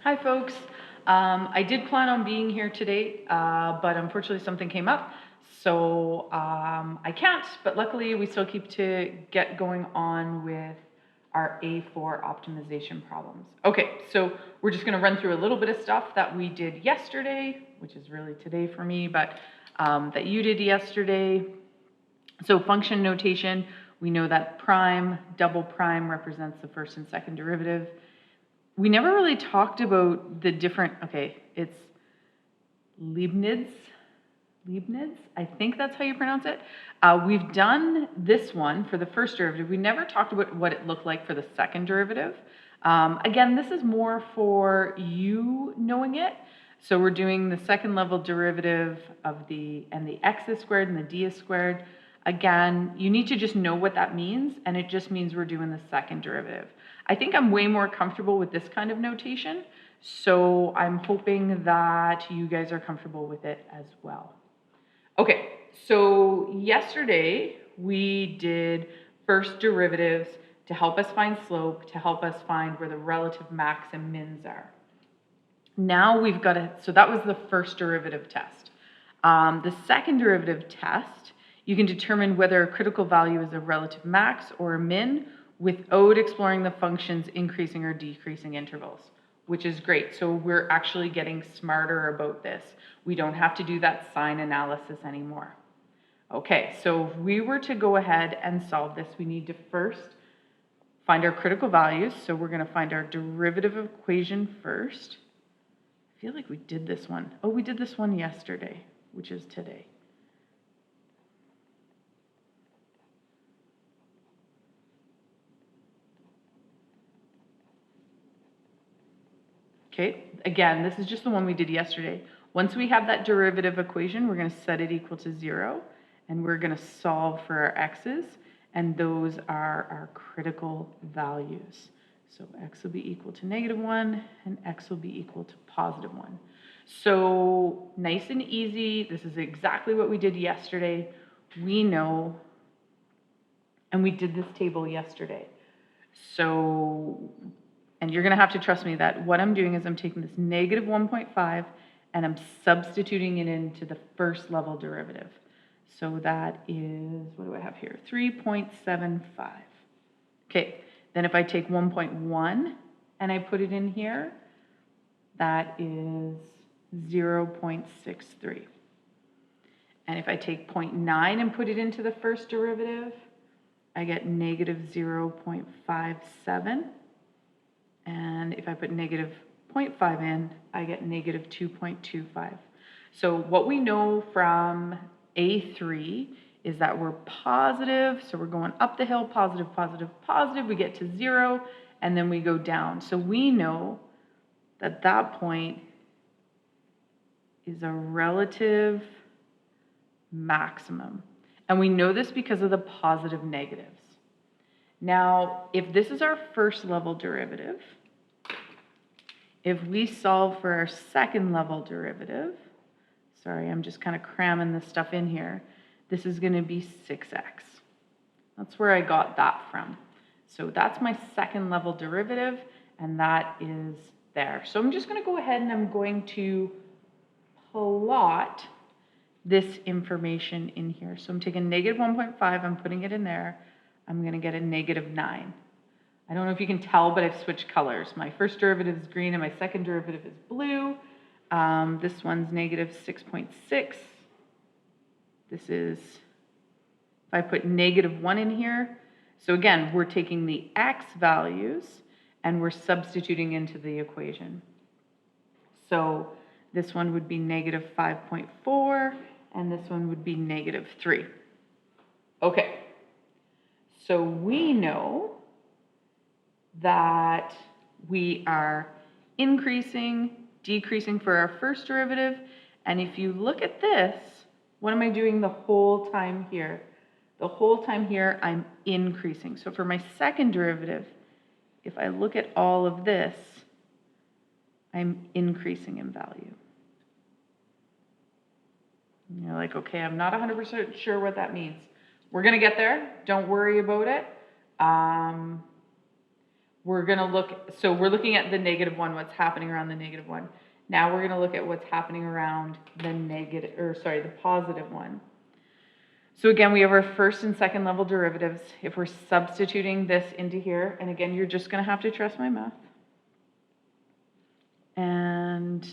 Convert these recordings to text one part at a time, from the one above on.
Hi folks. I did plan on being here today, but unfortunately something came up, so I can't, but luckily we still keep to get going on with our A4 optimization problems. Okay, so we're just gonna run through a little bit of stuff that we did yesterday, which is really today for me, but that you did yesterday. So function notation, we know that prime, double prime represents the first and second derivative. We never really talked about the different, okay, it's Leibniz, I think that's how you pronounce it. We've done this one for the first derivative. We never talked about what it looked like for the second derivative. Again, this is more for you knowing it. So we're doing the second level derivative of the x is squared and the d is squared. Again, you need to just know what that means, and it just means we're doing the second derivative. I think I'm way more comfortable with this kind of notation, so I'm hoping that you guys are comfortable with it as well. Okay, so yesterday we did first derivatives to help us find slope, to help us find where the relative max and mins are. Now we've got to, so that was the first derivative test. The second derivative test, you can determine whether a critical value is a relative max or a min without exploring the function's increasing or decreasing intervals, which is great. So we're actually getting smarter about this. We don't have to do that sign analysis anymore. Okay, so if we were to go ahead and solve this, we need to first find our critical values. So we're going to find our derivative equation first. I feel like we did this one. Oh, we did this one yesterday, which is today. Okay, again, this is just the one we did yesterday. Once we have that derivative equation, we're going to set it equal to 0, and we're going to solve for our x's, and those are our critical values. So x will be equal to -1, and x will be equal to +1. So nice and easy. This is exactly what we did yesterday. We know, and we did this table yesterday. So, and you're going to have to trust me that what I'm doing is I'm taking this -1.5 and I'm substituting it into the first level derivative. So that is, what do I have here? 3.75. Okay, then if I take 1.1 and I put it in here, that is 0.63. And if I take 0.9 and put it into the first derivative, I get -0.57. And if I put -0.5 in, I get -2.25. So what we know from A3 is that we're positive. So we're going up the hill, positive, positive, positive. We get to 0, and then we go down. So we know that that point is a relative maximum. And we know this because of the positive negatives. Now, if this is our first level derivative, if we solve for our second level derivative, sorry, I'm just kind of cramming this stuff in here, this is going to be 6x. That's where I got that from. So that's my second level derivative, and that is there. So I'm just going to go ahead and I'm going to plot this information in here. So I'm taking -1.5, I'm putting it in there. I'm going to get a -9. I don't know if you can tell, but I've switched colors. My first derivative is green and my second derivative is blue. This one's -6.6. This is, if I put -1 in here, so again, we're taking the x values and we're substituting into the equation. So this one would be -5.4 and this one would be -3. Okay. So we know that we are increasing, decreasing for our first derivative. And if you look at this, what am I doing the whole time here? The whole time here, I'm increasing. So for my second derivative, if I look at all of this, I'm increasing in value. And you're like, okay, I'm not 100% sure what that means. We're going to get there. Don't worry about it. we're going to look, so we're looking at the negative 1, what's happening around the negative 1. Now we're going to look at what's happening around the positive 1. So again, we have our first and second level derivatives. If we're substituting this into here, and again, you're just going to have to trust my math. And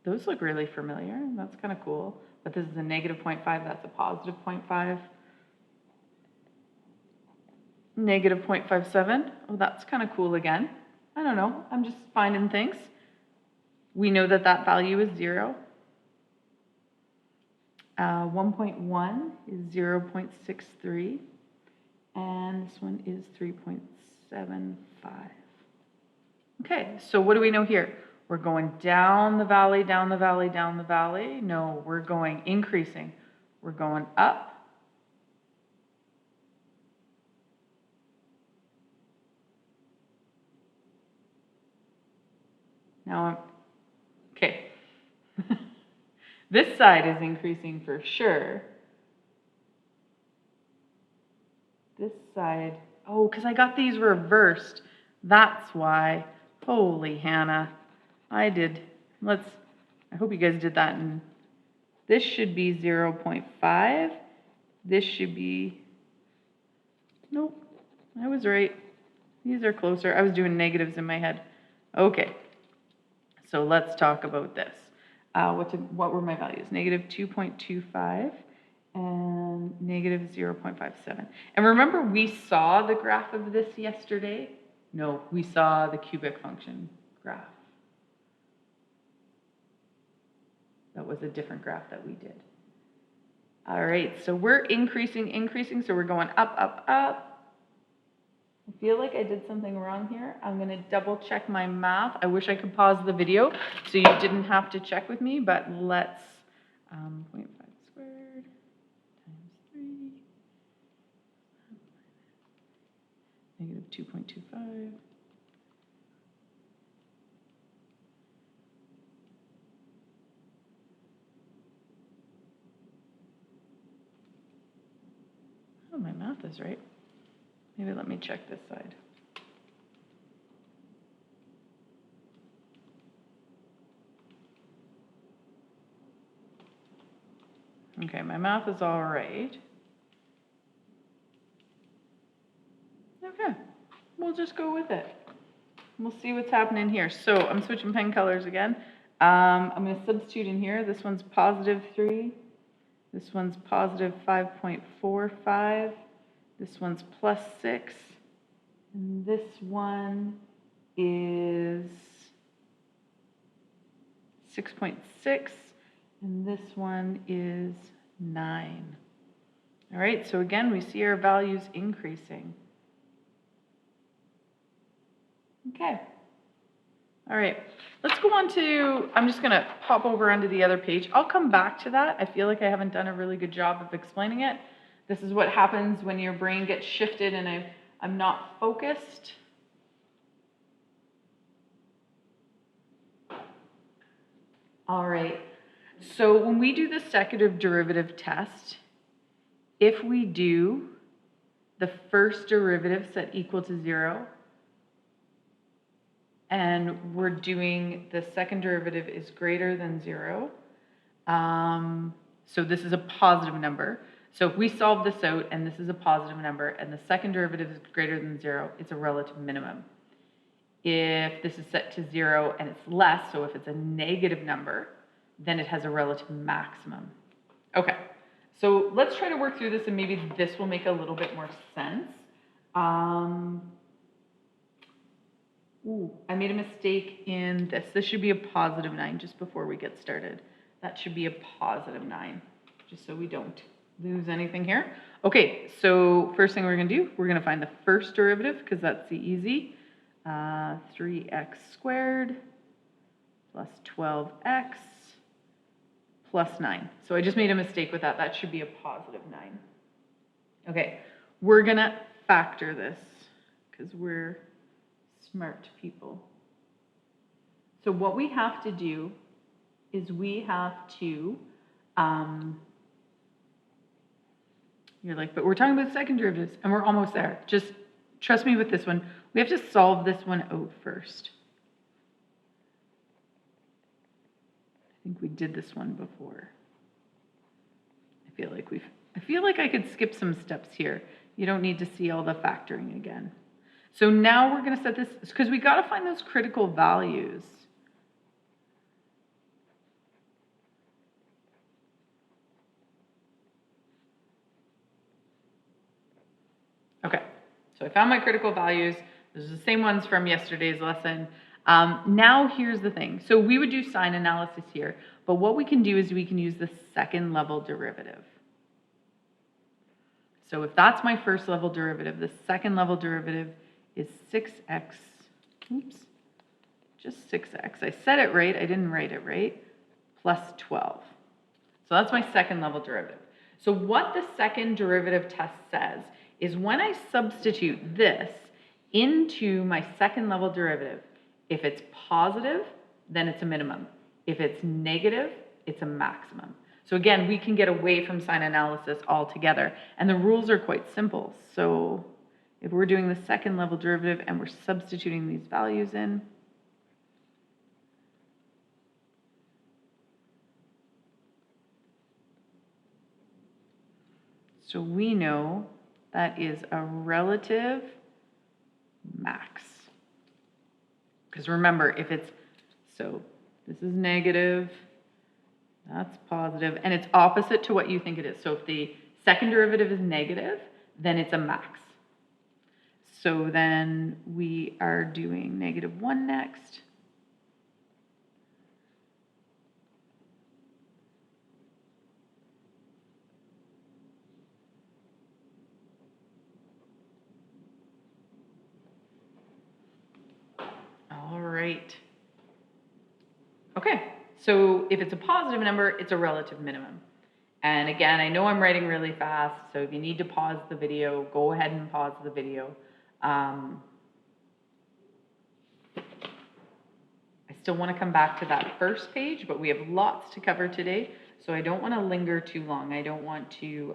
those look really familiar. That's kind of cool. But this is a negative 0.5. That's a positive 0.5. Negative 0.57. Oh, that's kind of cool again. I don't know. I'm just finding things. We know that that value is 0. 1.1 is 0.63. And this one is 3.75. Okay, so what do we know here? We're going down the valley, down the valley, down the valley. No, we're going increasing. We're going up. Now, okay. This side is increasing for sure. This side, oh, because I got these reversed. That's why. Holy Hannah. I hope you guys did that. And this should be 0.5. This should be, nope, I was right. These are closer. I was doing negatives in my head. Okay, so let's talk about this. What were my values? Negative 2.25 and negative 0.57. And remember, we saw the graph of this yesterday? No, we saw the cubic function graph. That was a different graph that we did. All right, so we're increasing, so we're going up, up, up. I feel like I did something wrong here. I'm going to double check my math. I wish I could pause the video so you didn't have to check with me, but let's 0.5 squared times 3, negative 2.25. Oh, my math is right. Maybe let me check this side. Okay, my math is all right. Okay, we'll just go with it. We'll see what's happening here. So I'm switching pen colors again. I'm going to substitute in here. This one's positive 3. This one's positive 5.45. This one's plus 6. And this one is 6.6. And this one is 9. All right, so again, we see our values increasing. Okay. All right, let's go on to, I'm just going to pop over onto the other page. I'll come back to that. I feel like I haven't done a really good job of explaining it. This is what happens when your brain gets shifted and I'm not focused. All right, so when we do the second derivative test, if we do the first derivative set equal to 0, and we're doing the second derivative is greater than 0, so this is a positive number. So if we solve this out and this is a positive number and the second derivative is greater than 0, it's a relative minimum. If this is set to 0 and it's less, so if it's a negative number, then it has a relative maximum. Okay, so let's try to work through this and maybe this will make a little bit more sense. Ooh, I made a mistake in this. This should be a positive 9 just before we get started. That should be a positive 9, just so we don't lose anything here. Okay, so first thing we're going to do, we're going to find the first derivative because that's the easy. 3x squared plus 12x plus 9. So I just made a mistake with that. That should be a positive 9. Okay, we're going to factor this because we're smart people. So what we have to do is we have to, you're like, but we're talking about second derivatives and we're almost there. Just trust me with this one, we have to solve this one out first. I think we did this one before. I feel like I could skip some steps here. You don't need to see all the factoring again. So now we're going to set this, because we got to find those critical values. Okay, so I found my critical values. Those are the same ones from yesterday's lesson. Now here's the thing. So we would do sign analysis here, but what we can do is we can use the second level derivative. So if that's my first level derivative, the second level derivative is 6x, oops, just 6x. I said it right, I didn't write it right, plus 12. So that's my second level derivative. So what the second derivative test says is when I substitute this into my second level derivative, if it's positive, then it's a minimum. If it's negative, it's a maximum. So again, we can get away from sign analysis altogether. And the rules are quite simple. So if we're doing the second level derivative and we're substituting these values in, so we know that is a relative max. Because remember, if it's, so this is negative, that's positive, and it's opposite to what you think it is. So if the second derivative is negative, then it's a max. So then we are doing -1 next. All right. Okay, so if it's a positive number, it's a relative minimum. And again, I know I'm writing really fast, so if you need to pause the video, go ahead and pause the video. I still want to come back to that first page, but we have lots to cover today, so I don't want to linger too long. I don't want to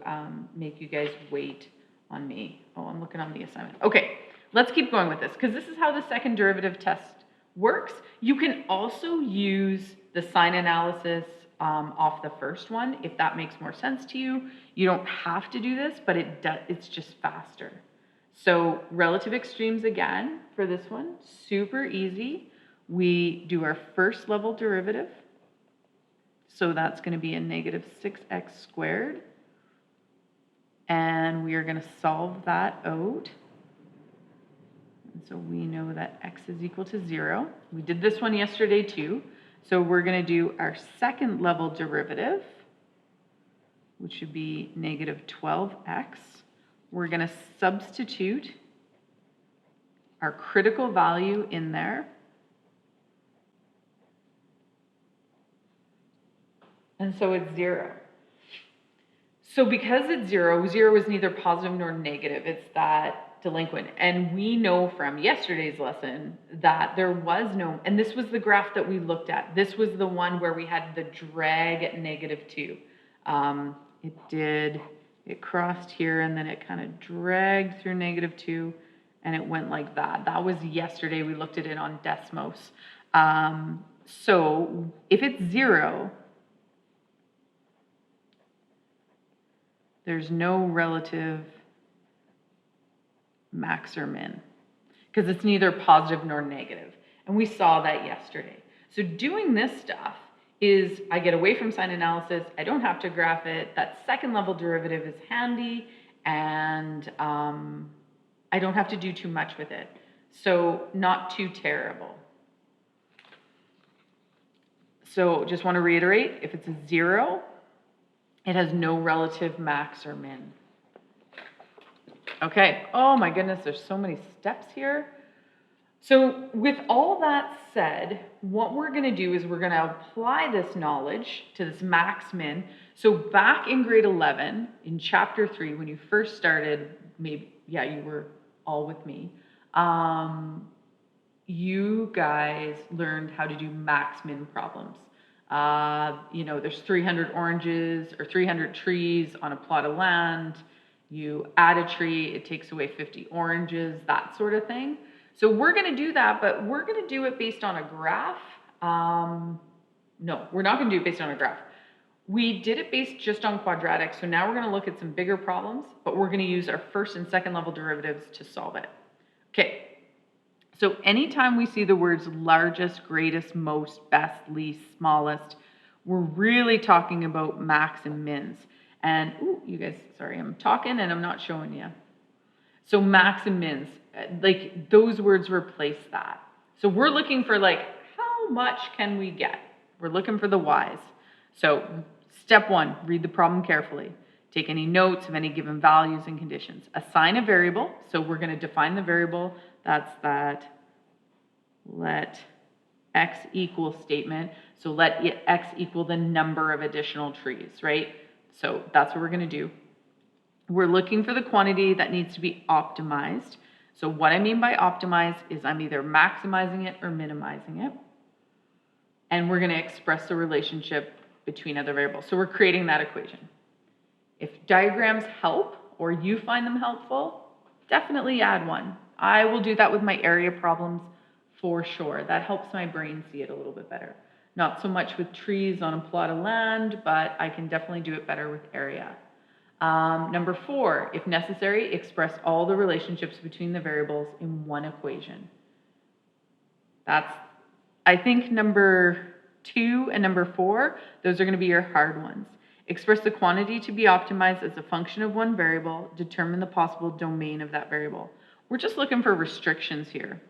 make you guys wait on me. Oh, I'm looking on the assignment. Okay, let's keep going with this, because this is how the second derivative test works. You can also use the sign analysis off the first one if that makes more sense to you. You don't have to do this, but it's just faster. So relative extremes again for this one, super easy. We do our first level derivative. So that's going to be a -6x squared. And we are going to solve that out. And so we know that x is equal to 0. We did this one yesterday too. So we're going to do our second level derivative, which would be -12x. We're going to substitute our critical value in there. And so it's 0. So because it's 0, 0 is neither positive nor negative. It's that delinquent. And we know from yesterday's lesson that there was no, and this was the graph that we looked at. This was the one where we had the drag at -2. It crossed here and then it kind of dragged through -2 and it went like that. That was yesterday. We looked at it on Desmos. So if it's 0, there's no relative max or min because it's neither positive nor negative. And we saw that yesterday. So doing this stuff is I get away from sign analysis. I don't have to graph it. That second level derivative is handy and I don't have to do too much with it. So not too terrible. So just want to reiterate, if it's a 0, it has no relative max or min. Okay, oh my goodness, there's so many steps here. So with all that said, what we're going to do is we're going to apply this knowledge to this max min. So back in grade 11, in chapter 3, when you first started, maybe, yeah, you were all with me, you guys learned how to do max min problems. You know, there's 300 oranges or 300 trees on a plot of land. You add a tree, it takes away 50 oranges, that sort of thing. So we're going to do that, but we're going to do it based on a graph. No, we're not going to do it based on a graph. We did it based just on quadratic. So now we're going to look at some bigger problems, but we're going to use our first and second level derivatives to solve it. Okay. So anytime we see the words largest, greatest, most, best, least, smallest, we're really talking about max and mins. And, ooh, you guys, sorry, I'm talking and I'm not showing you. So max and mins, like those words replace that. So we're looking for like, how much can we get? We're looking for the y's. So step one, read the problem carefully. Take any notes of any given values and conditions. Assign a variable. So we're going to define the variable. That's that let x equal statement. So let x equal the number of additional trees, right? So that's what we're going to do. We're looking for the quantity that needs to be optimized. So what I mean by optimize is I'm either maximizing it or minimizing it. And we're going to express the relationship between other variables. So we're creating that equation. If diagrams help or you find them helpful, definitely add one. I will do that with my area problems for sure. That helps my brain see it a little bit better. Not so much with trees on a plot of land, but I can definitely do it better with area. Number 4, if necessary, express all the relationships between the variables in one equation. I think number 2 and number 4, those are going to be your hard ones. Express the quantity to be optimized as a function of one variable. Determine the possible domain of that variable. We're just looking for restrictions here.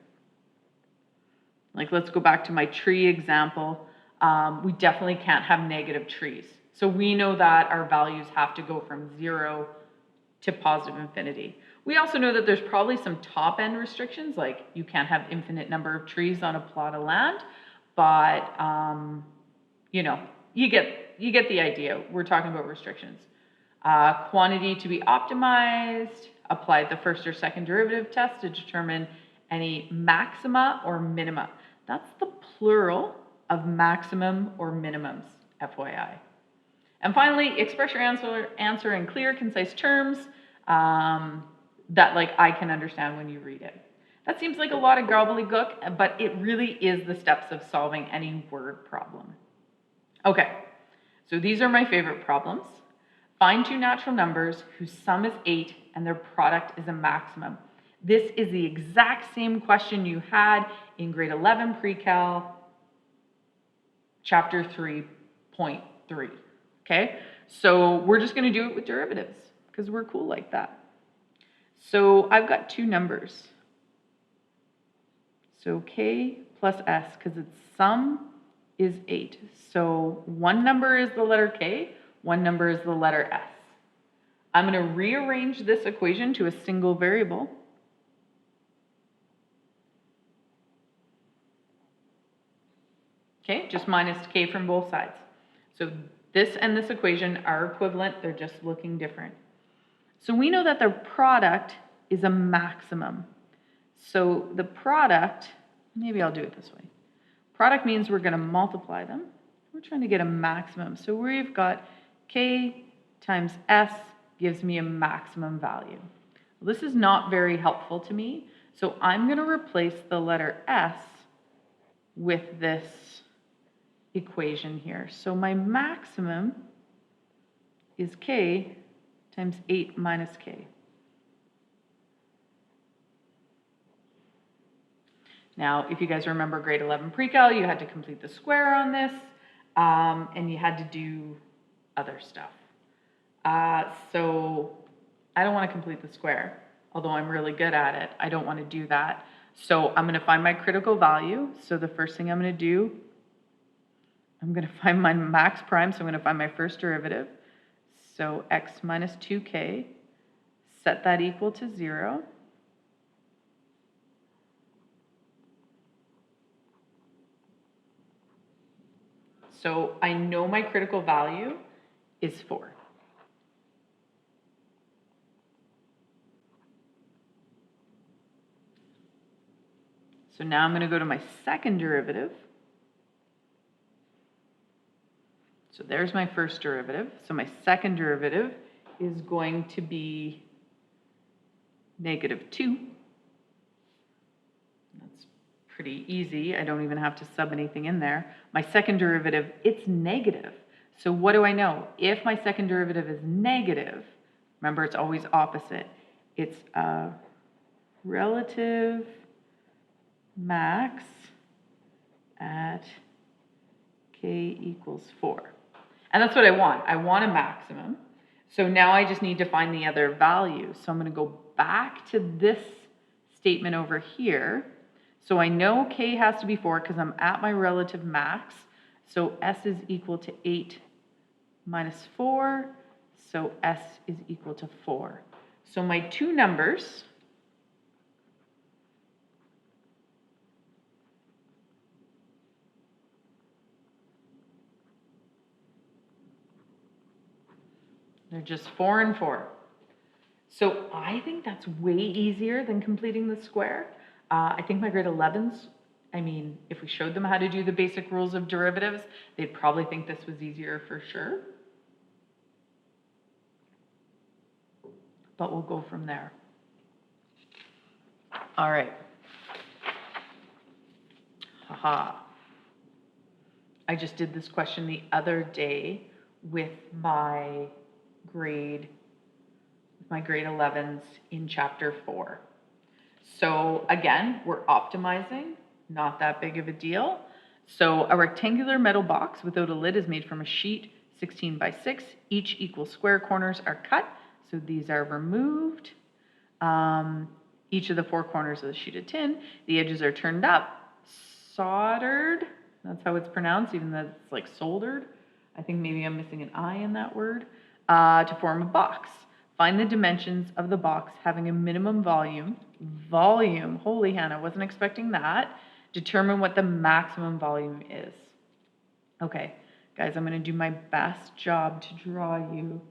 Like, let's go back to my tree example. We definitely can't have negative trees. So we know that our values have to go from 0 to positive infinity. We also know that there's probably some top end restrictions, like you can't have infinite number of trees on a plot of land, but you know, you get the idea. We're talking about restrictions. Quantity to be optimized, apply the first or second derivative test to determine any maxima or minima. That's the plural of maximum or minimums, FYI. And finally, express your answer in clear, concise terms that like I can understand when you read it. That seems like a lot of gobbledygook, but it really is the steps of solving any word problem. Okay, so these are my favorite problems. Find two natural numbers whose sum is 8 and their product is a maximum. This is the exact same question you had in grade 11 pre-cal, chapter 3.3. Okay, so we're just going to do it with derivatives because we're cool like that. So I've got two numbers. So k plus s, because its sum is 8. So one number is the letter k, one number is the letter s. I'm going to rearrange this equation to a single variable. Okay, just minus k from both sides. So this and this equation are equivalent, they're just looking different. So we know that their product is a maximum. So the product, maybe I'll do it this way. Product means we're going to multiply them. We're trying to get a maximum. So we've got k times s gives me a maximum value. Well, this is not very helpful to me. So I'm going to replace the letter s with this equation here. So my maximum is k times 8 minus k. Now, if you guys remember grade 11 pre-cal, you had to complete the square on this, and you had to do other stuff. So I don't want to complete the square, although I'm really good at it. I don't want to do that. So I'm going to find my critical value. So the first thing I'm going to do, I'm going to find my max prime, so I'm going to find my first derivative. So x minus 2k, set that equal to 0. So I know my critical value is 4. So now I'm going to go to my second derivative. So there's my first derivative. So my second derivative is going to be -2. That's pretty easy. I don't even have to sub anything in there. My second derivative, it's negative. So what do I know? If my second derivative is negative, remember it's always opposite. It's a relative max at k equals 4. And that's what I want. I want a maximum. So now I just need to find the other value. So I'm going to go back to this statement over here. So I know k has to be 4 because I'm at my relative max. So s is equal to 8 minus 4. So s is equal to 4. So my two numbers they're just 4 and 4. So I think that's way easier than completing the square. I think my grade 11s, I mean, if we showed them how to do the basic rules of derivatives, they'd probably think this was easier for sure. But we'll go from there. All right. Haha. I just did this question the other day with my grade 11s in chapter 4. So again, we're optimizing, not that big of a deal. So a rectangular metal box without a lid is made from a sheet 16 by 6. Each equal square corners are cut, so these are removed. Each of the 4 corners of the sheet of tin, the edges are turned up, soldered, that's how it's pronounced, even though it's like soldered. I think maybe I'm missing an I in that word, to form a box. Find the dimensions of the box having a minimum volume. Volume, holy Hannah, wasn't expecting that. Determine what the maximum volume is. Okay, guys, I'm going to do my best job to draw you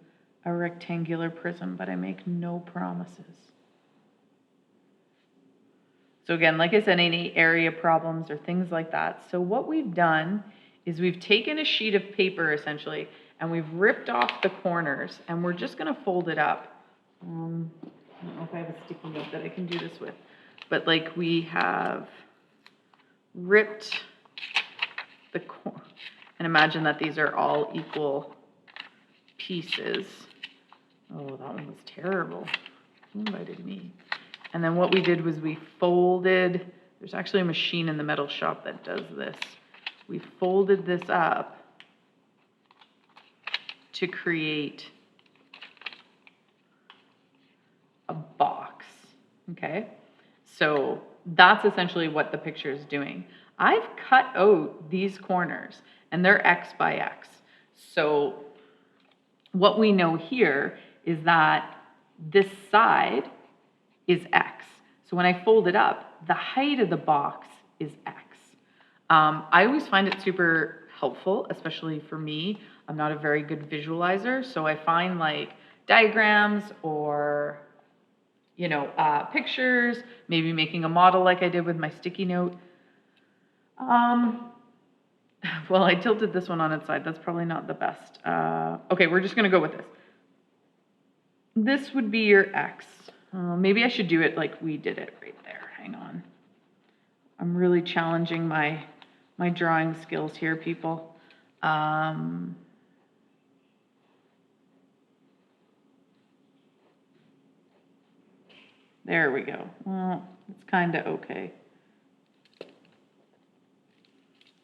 a rectangular prism, but I make no promises. So again, like I said, any area problems or things like that. So what we've done is we've taken a sheet of paper essentially, and we've ripped off the corners, and we're just going to fold it up. I don't know if I have a sticky note that I can do this with, but like we have ripped the corner, and imagine that these are all equal pieces. Oh, that one was terrible. Who invited me? And then what we did was we folded, there's actually a machine in the metal shop that does this. We folded this up to create a box, okay? So that's essentially what the picture is doing. I've cut out these corners, and they're X by X. So what we know here is that this side is X. So when I fold it up, the height of the box is X. I always find it super helpful, especially for me. I'm not a very good visualizer, so I find like diagrams or, you know, pictures, maybe making a model like I did with my sticky note. Well, I tilted this one on its side. That's probably not the best. Okay, we're just going to go with this. This would be your X. Maybe I should do it like we did it right there. Hang on. I'm really challenging my drawing skills here, people. There we go. Well, it's kind of okay.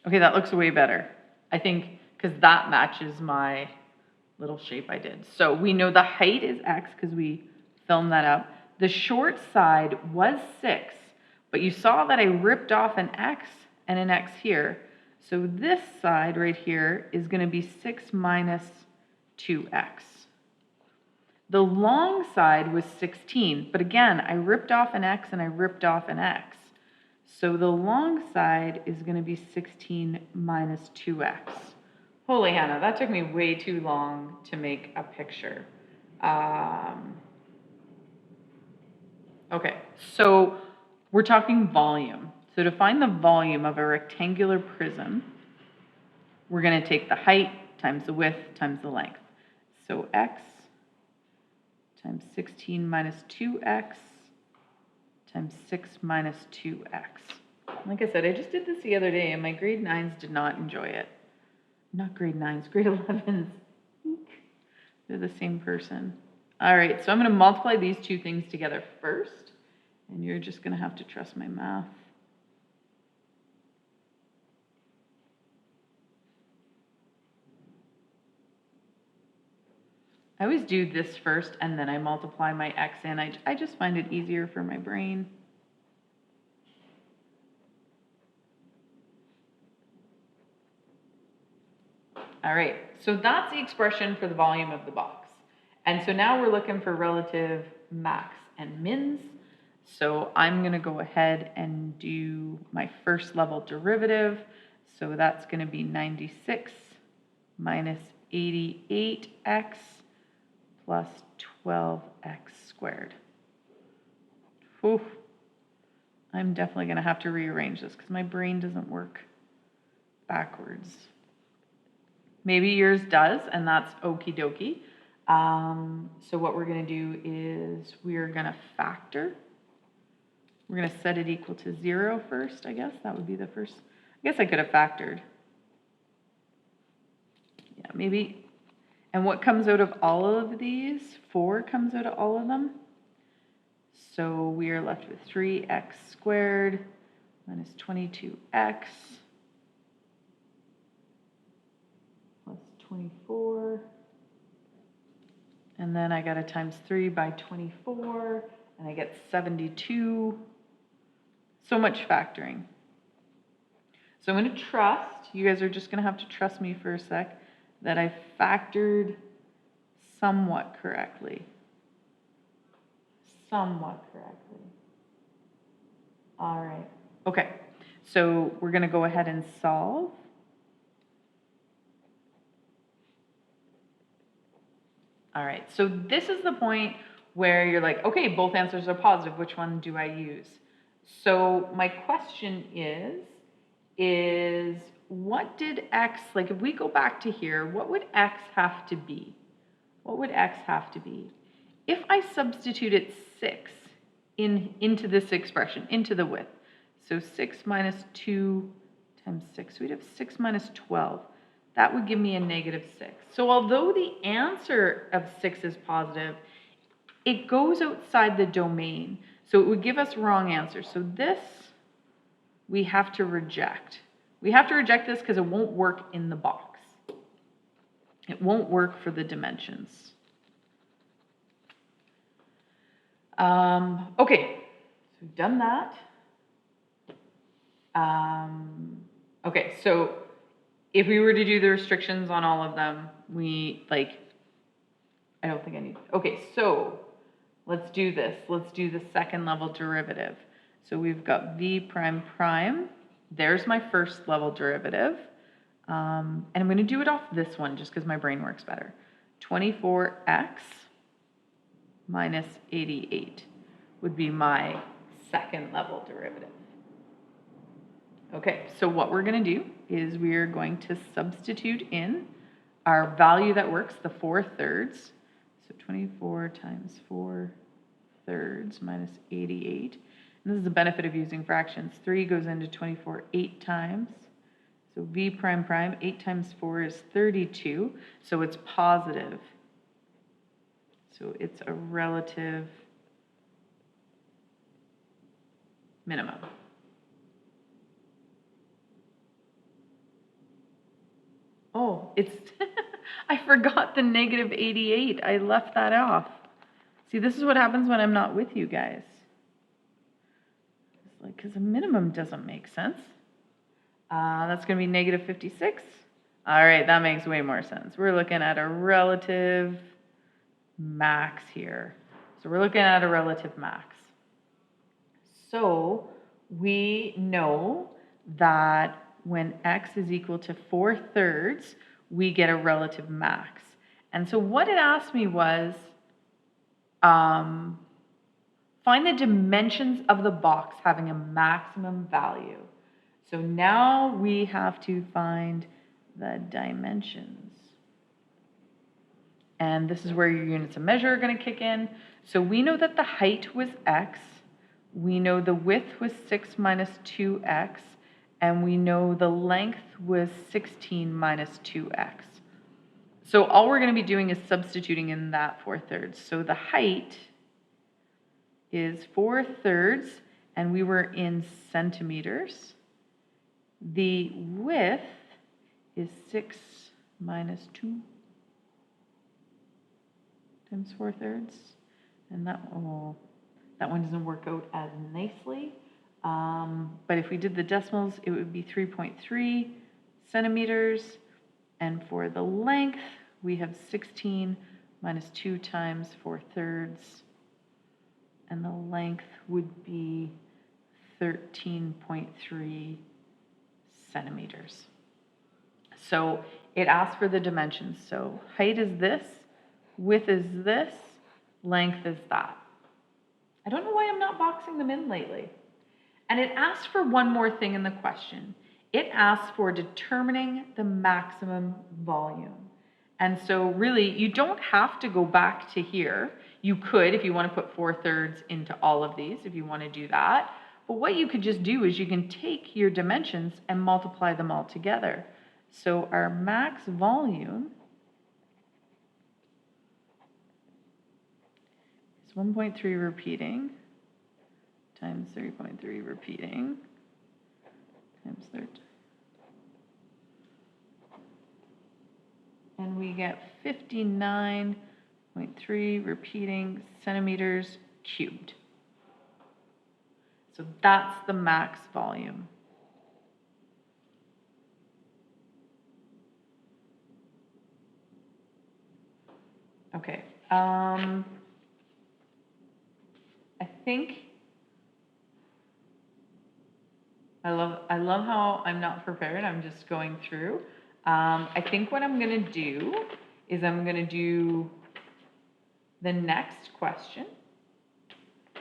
Okay, that looks way better. I think because that matches my little shape I did. So we know the height is X because we filmed that up. The short side was 6, but you saw that I ripped off an X and an X here. So this side right here is going to be 6 minus 2X. The long side was 16, but again, I ripped off an X and I ripped off an X. So the long side is going to be 16 minus 2X. Holy Hannah, that took me way too long to make a picture. Okay, so we're talking volume. So to find the volume of a rectangular prism, we're going to take the height times the width times the length. So X times 16 minus 2X times 6 minus 2x. Like I said, I just did this the other day and my grade 9s did not enjoy it. Not grade 9s, grade 11s. They're the same person. All right, so I'm going to multiply these two things together first, and you're just going to have to trust my math. I always do this first, and then I multiply my x in. I just find it easier for my brain. All right, so that's the expression for the volume of the box. And so now we're looking for relative max and mins. So I'm going to go ahead and do my first level derivative. So that's going to be 96 minus 88x plus 12x squared. Whew. I'm definitely going to have to rearrange this because my brain doesn't work backwards. Maybe yours does, and that's okie dokie. So what we're going to do is we're going to factor. We're going to set it equal to 0 first, I guess. That would be the first. I guess I could have factored. Yeah, maybe. And what comes out of all of these? 4 comes out of all of them. So we are left with 3x squared minus 22x plus 24. And then I got to times 3 by 24, and I get 72. So much factoring. So I'm going to trust, you guys are just going to have to trust me for a sec, that I factored somewhat correctly. Somewhat correctly. All right. Okay. So we're going to go ahead and solve. All right. So this is the point where you're like, okay, both answers are positive. Which one do I use? So my question is what did x, like if we go back to here, what would x have to be? What would x have to be? If I substituted 6 into this expression, into the width, so 6 minus 2 times 6, we'd have 6 minus 12. That would give me a negative 6. So although the answer of 6 is positive, it goes outside the domain. So it would give us wrong answers. So this we have to reject. We have to reject this because it won't work in the box. It won't work for the dimensions. Okay, so we've done that. Okay, so if we were to do the restrictions on all of them, I don't think I need, okay, so let's do this. Let's do the second level derivative. So we've got v prime prime. There's my first level derivative. And I'm going to do it off this one just because my brain works better. 24x minus 88 would be my second level derivative. Okay, so what we're going to do is we're going to substitute in our value that works, the 4/3. So 24 times 4/3 minus 88. And this is the benefit of using fractions. 3 goes into 24 8 times. So v prime prime, 8 times 4 is 32. So it's positive. So it's a relative minimum. Oh, it's, I forgot the negative 88. I left that off. See, this is what happens when I'm not with you guys. It's like, because a minimum doesn't make sense. That's going to be negative 56. All right, that makes way more sense. We're looking at a relative max here. So we're looking at a relative max. So we know that when x is equal to 4/3, we get a relative max. And so what it asked me was, find the dimensions of the box having a maximum value. So now we have to find the dimensions. And this is where your units of measure are going to kick in. So we know that the height was x. We know the width was 6 minus 2x, and we know the length was 16 minus 2x. So all we're going to be doing is substituting in that 4/3. So the height is 4/3, and we were in centimeters. The width is 6 minus 2 times 4/3. And that one doesn't work out as nicely. But if we did the decimals, it would be 3.3 centimeters. And for the length, we have 16 minus 2 times 4/3. And the length would be 13.3 centimeters. So it asks for the dimensions. So height is this, width is this, length is that. I don't know why I'm not boxing them in lately. And it asks for one more thing in the question. It asks for determining the maximum volume. And so really, you don't have to go back to here. You could, if you want to put 4/3 into all of these, if you want to do that. But what you could just do is you can take your dimensions and multiply them all together. So our max volume is 1.3 repeating times 3.3 repeating times 13. And we get 59.3 repeating centimeters cubed. So that's the max volume. Okay. I think I love how I'm not prepared. I'm just going through. I think what I'm going to do is I'm going to do the next question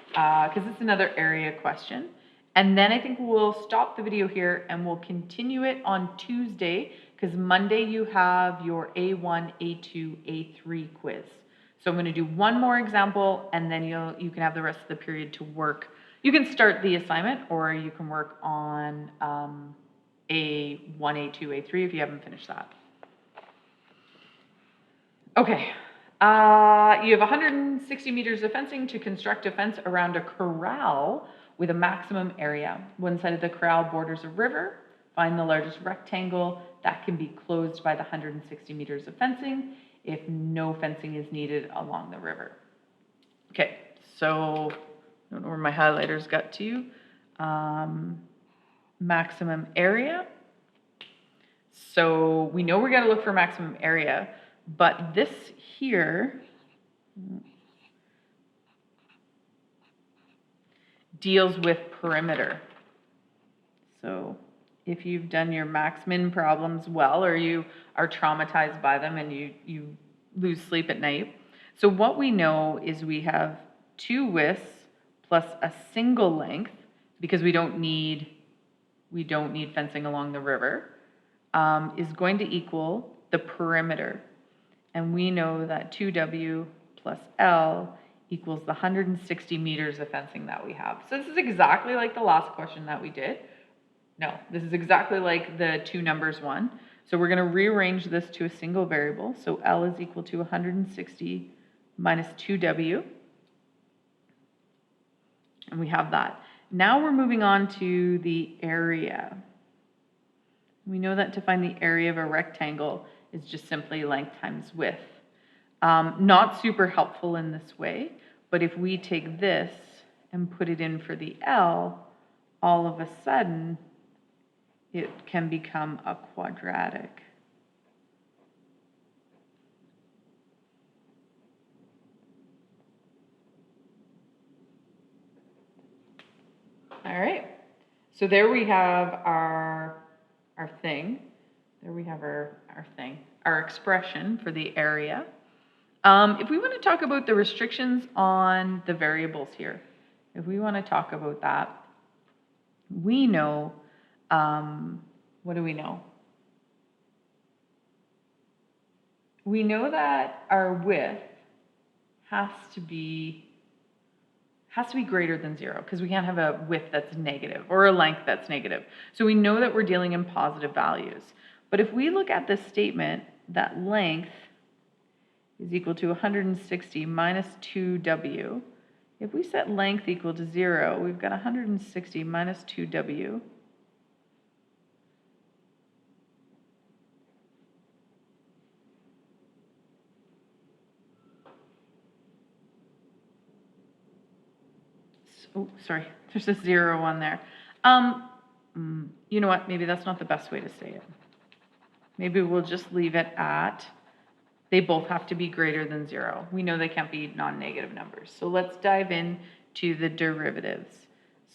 because it's another area question. And then I think we'll stop the video here and we'll continue it on Tuesday because Monday you have your A1, A2, A3 quiz. So I'm going to do one more example and then you can have the rest of the period to work. You can start the assignment or you can work on A1, A2, A3 if you haven't finished that. Okay, you have 160 meters of fencing to construct a fence around a corral with a maximum area. One side of the corral borders a river. Find the largest rectangle that can be closed by the 160 meters of fencing if no fencing is needed along the river. Okay, so I don't know where my highlighters got to. Maximum area. So we know we're going to look for maximum area, but this here deals with perimeter. So if you've done your max-min problems well, or you are traumatized by them and you lose sleep at night. So what we know is we have 2 widths plus a single length, because we don't need fencing along the river, is going to equal the perimeter. And we know that 2W plus L equals the 160 meters of fencing that we have. So this is exactly like the last question that we did. No, this is exactly like the 2 numbers one. So we're going to rearrange this to a single variable. So L is equal to 160 minus 2W. And we have that. Now we're moving on to the area. We know that to find the area of a rectangle is just simply length times width. Not super helpful in this way, but if we take this and put it in for the L, all of a sudden it can become a quadratic. All right, so there we have our thing. There we have our thing, our expression for the area. If we want to talk about the restrictions on the variables here, if we want to talk about that, we know, what do we know? We know that our width has has to be greater than 0 because we can't have a width that's negative or a length that's negative. So we know that we're dealing in positive values. But if we look at this statement, that length is equal to 160 minus 2w. If we set length equal to 0, we've got 160 minus 2w. Oh, sorry, there's a 0 on there. You know what, maybe that's not the best way to say it. Maybe we'll just leave it at, they both have to be greater than 0. We know they can't be non-negative numbers. So let's dive into the derivatives.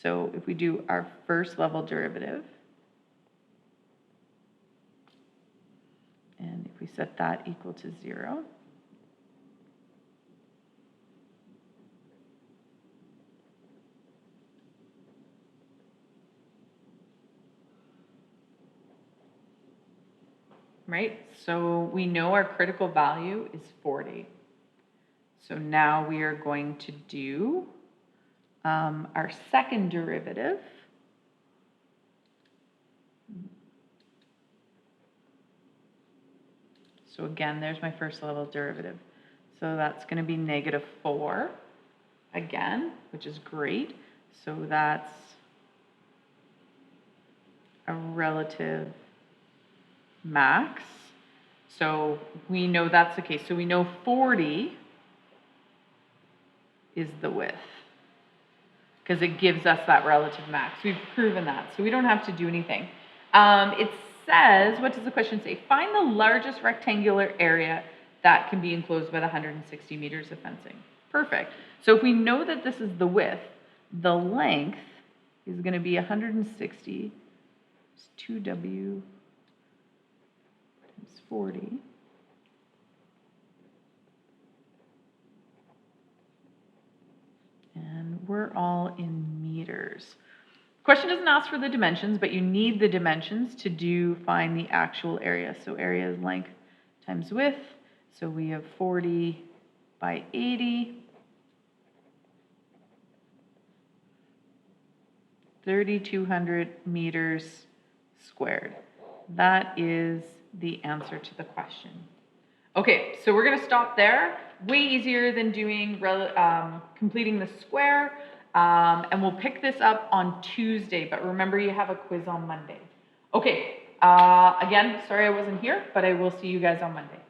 So if we do our first level derivative, and if we set that equal to 0, right? So we know our critical value is 40. So now we are going to do our second derivative. So again, there's my first level derivative. So that's going to be -4 again, which is great. So that's a relative max. So we know that's the case. So we know 40 is the width because it gives us that relative max. We've proven that. So we don't have to do anything. It says, what does the question say? Find the largest rectangular area that can be enclosed by the 160 meters of fencing. Perfect. So if we know that this is the width, the length is going to be 160 2w times 40. And we're all in meters. Question doesn't ask for the dimensions, but you need the dimensions to find the actual area. So area is length times width. So we have 40 by 80. 3,200 meters squared. That is the answer to the question. Okay, so we're going to stop there. Way easier than doing completing the square. And we'll pick this up on Tuesday, but remember you have a quiz on Monday. Okay, again, sorry I wasn't here, but I will see you guys on Monday.